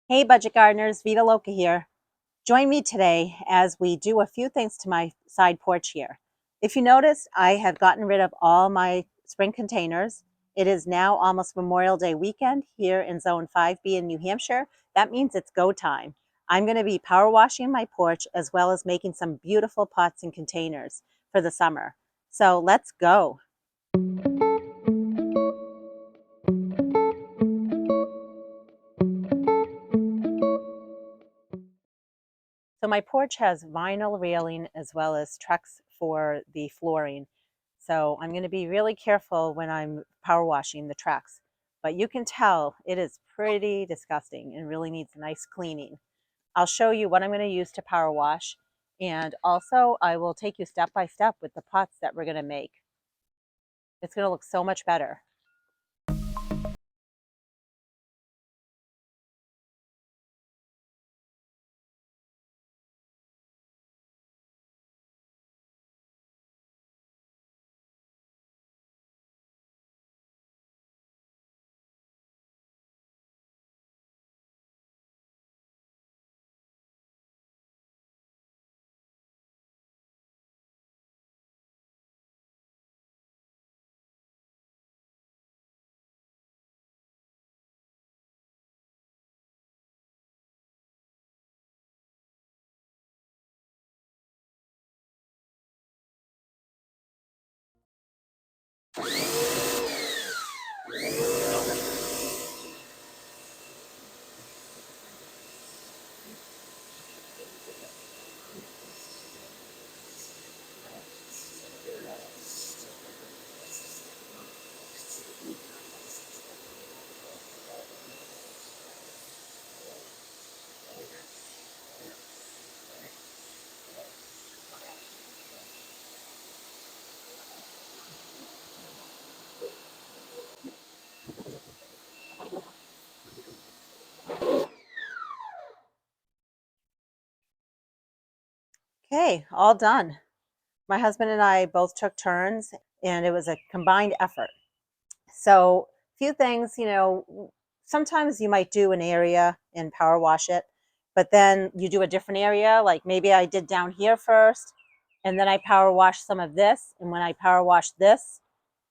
Hey budget gardeners, Vita Loca here. Join me today as we do a few things to my side porch here. If you noticed, I have gotten rid of all my spring containers. It is now almost Memorial Day weekend here in Zone 5B in New Hampshire. That means it's go time. I'm going to be power washing my porch as well as making some beautiful pots and containers for the summer. So let's go. So my porch has vinyl railing as well as trucks for the flooring. So I'm going to be really careful when I'm power washing the trucks. But you can tell it is pretty disgusting and really needs a nice cleaning. I'll show you what I'm going to use to power wash. And also I will take you step by step with the pots that we're going to make. It's going to look so much better. Okay, all done. My husband and I both took turns and it was a combined effort. So, a few things, sometimes you might do an area and power wash it, but then you do a different area. Like maybe I did down here first, and then I power wash some of this. And when I power wash this,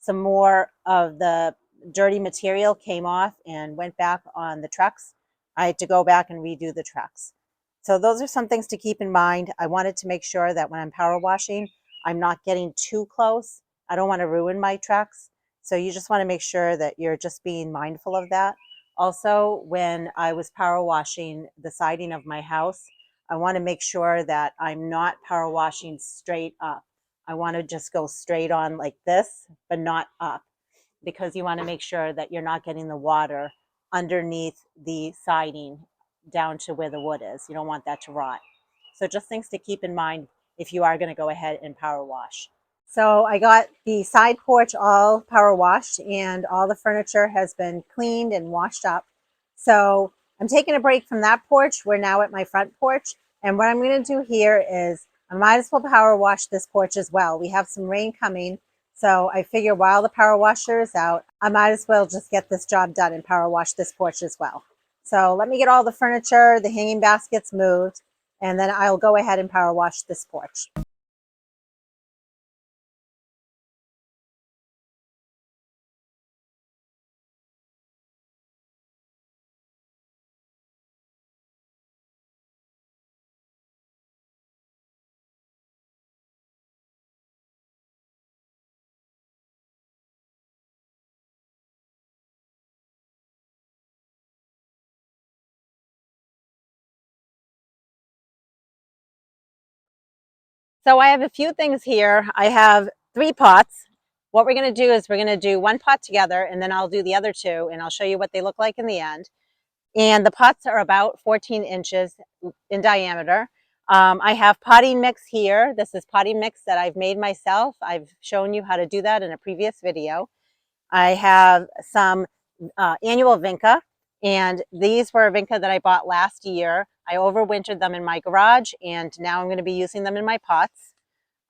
some more of the dirty material came off and went back on the trucks. I had to go back and redo the trucks. So, those are some things to keep in mind. I wanted to make sure that when I'm power washing, I'm not getting too close. I don't want to ruin my trucks. So you just want to make sure that you're just being mindful of that. Also, when I was power washing the siding of my house, I want to make sure that I'm not power washing straight up. I want to just go straight on like this, but not up, because you want to make sure that you're not getting the water underneath the siding down to where the wood is. You don't want that to rot. So just things to keep in mind if you are going to go ahead and power wash. So I got the side porch all power washed and all the furniture has been cleaned and washed up. So I'm taking a break from that porch. We're now at my front porch. And what I'm going to do here is I might as well power wash this porch as well. We have some rain coming. So I figure while the power washer is out, I might as well just get this job done and power wash this porch as well. So let me get all the furniture, the hanging baskets moved, and then I'll go ahead and power wash this porch. So I have a few things here. I have 3 pots. What we're going to do is we're going to do one pot together and then I'll do the other 2 and I'll show you what they look like in the end. And the pots are about 14 inches in diameter. I have potting mix here. This is potting mix that I've made myself. I've shown you how to do that in a previous video. I have some annual Vinca, and these were Vinca that I bought last year. I overwintered them in my garage and now I'm going to be using them in my pots.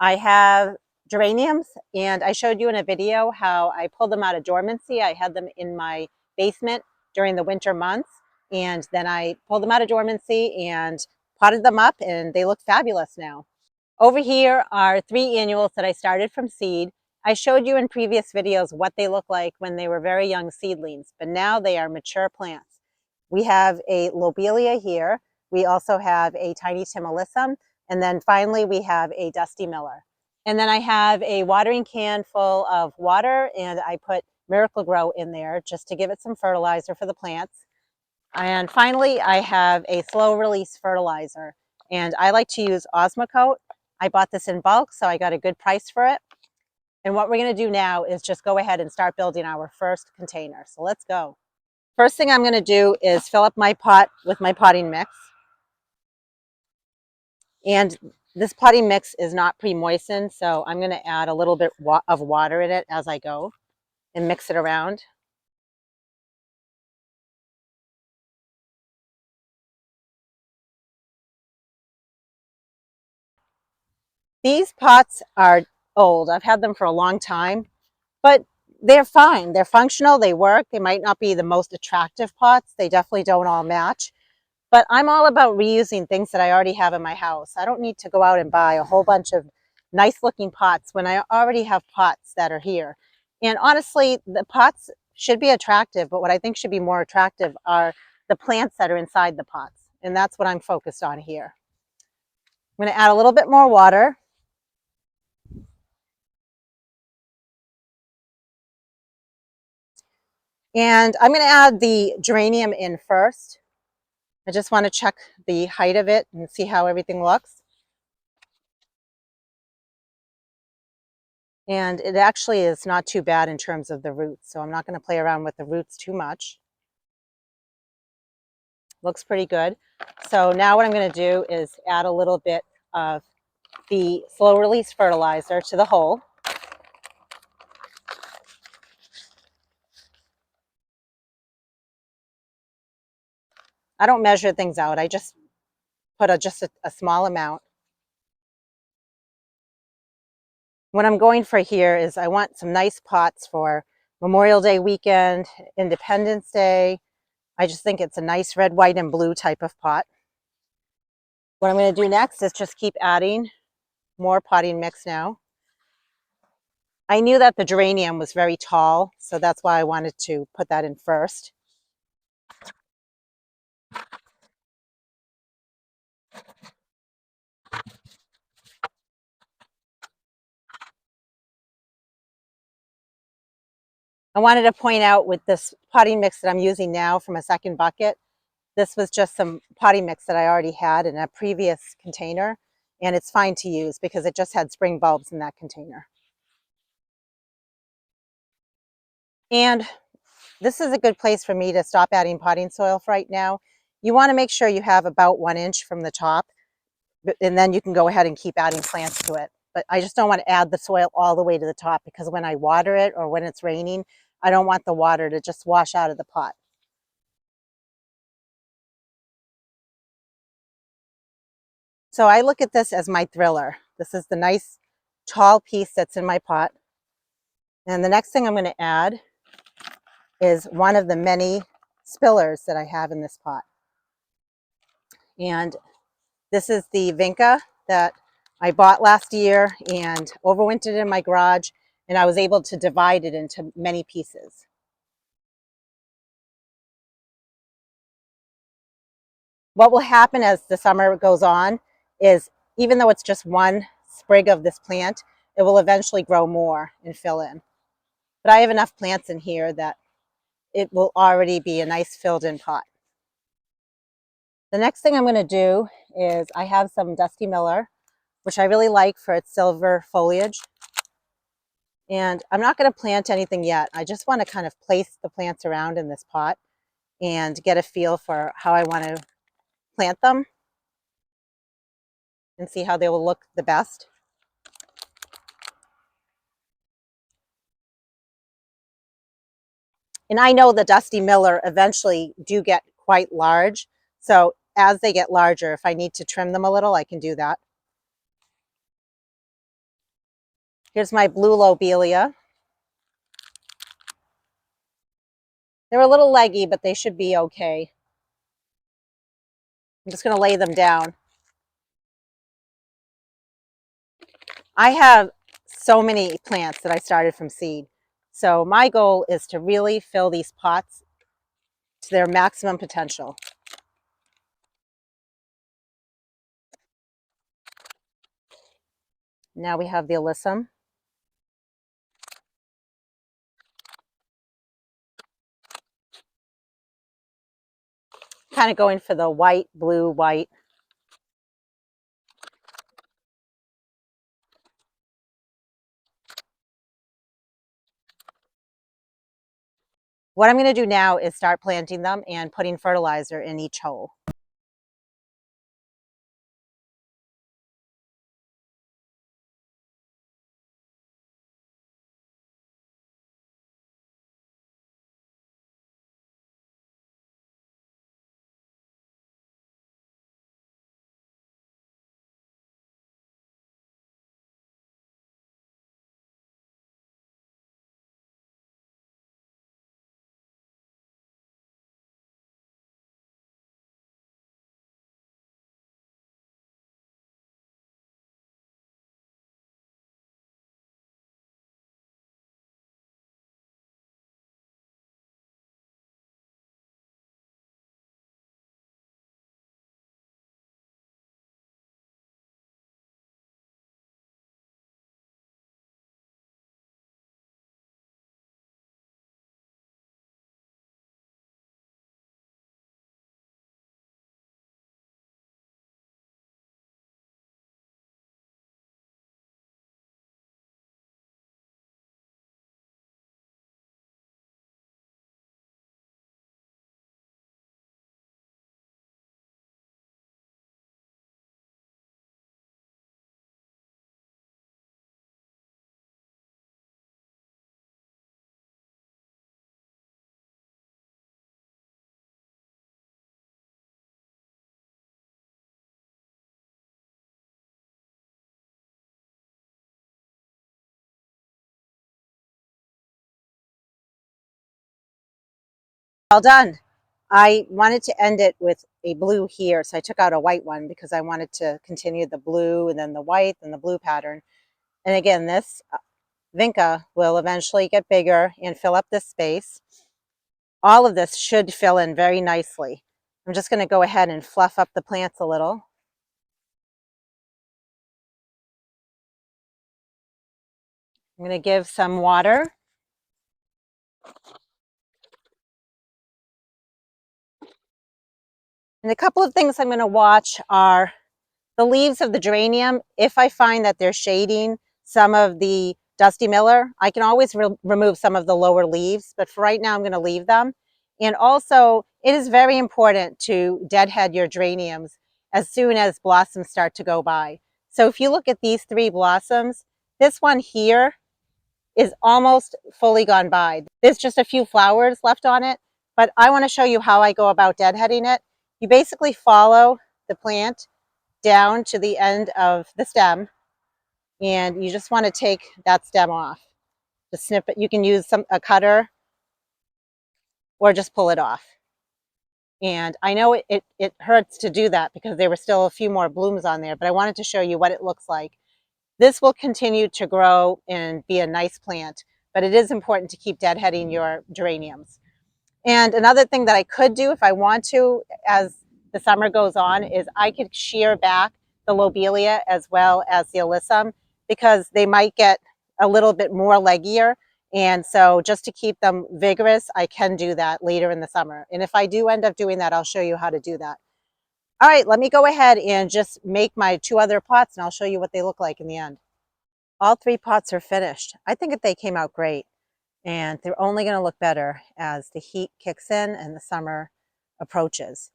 I have geraniums, and I showed you in a video how I pulled them out of dormancy. I had them in my basement during the winter months, and then I pulled them out of dormancy and potted them up, and they look fabulous now. Over here are 3 annuals that I started from seed. I showed you in previous videos what they look like when they were very young seedlings, but now they are mature plants. We have a Lobelia here. We also have a tiny Tim Alyssum, and then finally we have a Dusty Miller. And then I have a watering can full of water, and I put Miracle Grow in there just to give it some fertilizer for the plants. And finally, I have a slow release fertilizer, and I like to use Osmocote. I bought this in bulk, so I got a good price for it. And what we're going to do now is just go ahead and start building our first container. So let's go. First thing I'm going to do is fill up my pot with my potting mix. And this potting mix is not pre-moistened, so I'm going to add a little bit of water in it as I go and mix it around. These pots are old. I've had them for a long time, but they're fine. They're functional. They work. They might not be the most attractive pots. They definitely don't all match. But I'm all about reusing things that I already have in my house. I don't need to go out and buy a whole bunch of nice looking pots when I already have pots that are here. And honestly, the pots should be attractive, but what I think should be more attractive are the plants that are inside the pots. And that's what I'm focused on here. I'm going to add a little bit more water. And I'm going to add the geranium in first. I just want to check the height of it and see how everything looks. And it actually is not too bad in terms of the roots, so I'm not going to play around with the roots too much. Looks pretty good. So now what I'm going to do is add a little bit of the slow release fertilizer to the hole. I don't measure things out. I just put just a small amount. What I'm going for here is I want some nice pots for Memorial Day weekend, Independence Day. I just think it's a nice red, white, and blue type of pot. What I'm going to do next is just keep adding more potting mix now. I knew that the geranium was very tall, so that's why I wanted to put that in first. I wanted to point out with this potting mix that I'm using now from a second bucket, this was just some potting mix that I already had in a previous container, and it's fine to use because it just had spring bulbs in that container. And this is a good place for me to stop adding potting soil for right now. You want to make sure you have about 1 inch from the top, and then you can go ahead and keep adding plants to it. But I just don't want to add the soil all the way to the top because when I water it or when it's raining, I don't want the water to just wash out of the pot. So I look at this as my thriller. This is the nice tall piece that's in my pot. And the next thing I'm going to add is one of the many spillers that I have in this pot. And this is the Vinca that I bought last year and overwintered in my garage, and I was able to divide it into many pieces. What will happen as the summer goes on is even though it's just one sprig of this plant, it will eventually grow more and fill in. But I have enough plants in here that it will already be a nice filled in pot. The next thing I'm going to do is I have some Dusty Miller, which I really like for its silver foliage. And I'm not going to plant anything yet. I just want to kind of place the plants around in this pot and get a feel for how I want to plant them and see how they will look the best. And I know the Dusty Miller eventually do get quite large. So as they get larger, if I need to trim them a little, I can do that. Here's my blue Lobelia. They're a little leggy, but they should be okay. I'm just going to lay them down. I have so many plants that I started from seed. So my goal is to really fill these pots to their maximum potential. Now we have the Alyssum. Kind of going for the white, blue, white. What I'm going to do now is start planting them and putting fertilizer in each hole. All done. I wanted to end it with a blue here, so I took out a white one because I wanted to continue the blue and then the white and the blue pattern. And again, this Vinca will eventually get bigger and fill up this space. All of this should fill in very nicely. I'm just going to go ahead and fluff up the plants a little. I'm going to give some water. And a couple of things I'm going to watch are the leaves of the geranium. If I find that they're shading some of the Dusty Miller, I can always remove some of the lower leaves, but for right now I'm going to leave them. And also, it is very important to deadhead your geraniums as soon as blossoms start to go by. So if you look at these 3 blossoms, this one here is almost fully gone by. There's just a few flowers left on it, but I want to show you how I go about deadheading it. You basically follow the plant down to the end of the stem, and you just want to take that stem off. Just snip it. You can use a cutter or just pull it off. And I know it hurts to do that because there were still a few more blooms on there, but I wanted to show you what it looks like. This will continue to grow and be a nice plant, but it is important to keep deadheading your geraniums. And another thing that I could do if I want to, as the summer goes on, is I could shear back the Lobelia as well as the Alyssum because they might get a little bit more leggier. And so just to keep them vigorous, I can do that later in the summer. And if I do end up doing that, I'll show you how to do that. All right, let me go ahead and just make my 2 other pots and I'll show you what they look like in the end. All 3 pots are finished. I think that they came out great. And they're only going to look better as the heat kicks in and the summer approaches.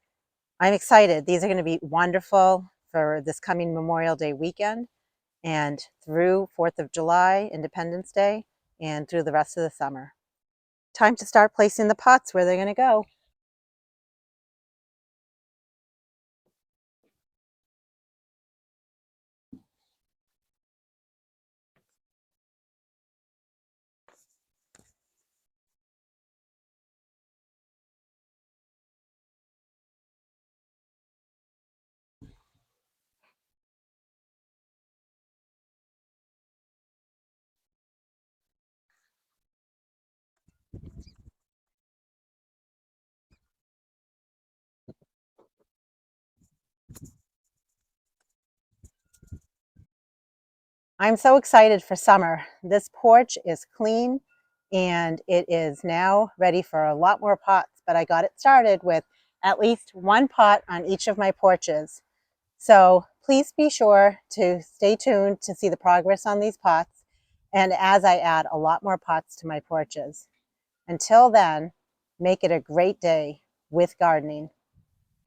I'm excited. These are going to be wonderful for this coming Memorial Day weekend and through 4th of July, Independence Day, and through the rest of the summer. Time to start placing the pots where they're going to go. I'm so excited for summer. This porch is clean and it is now ready for a lot more pots, but I got it started with at least one pot on each of my porches. So please be sure to stay tuned to see the progress on these pots and as I add a lot more pots to my porches. Until then, make it a great day with gardening.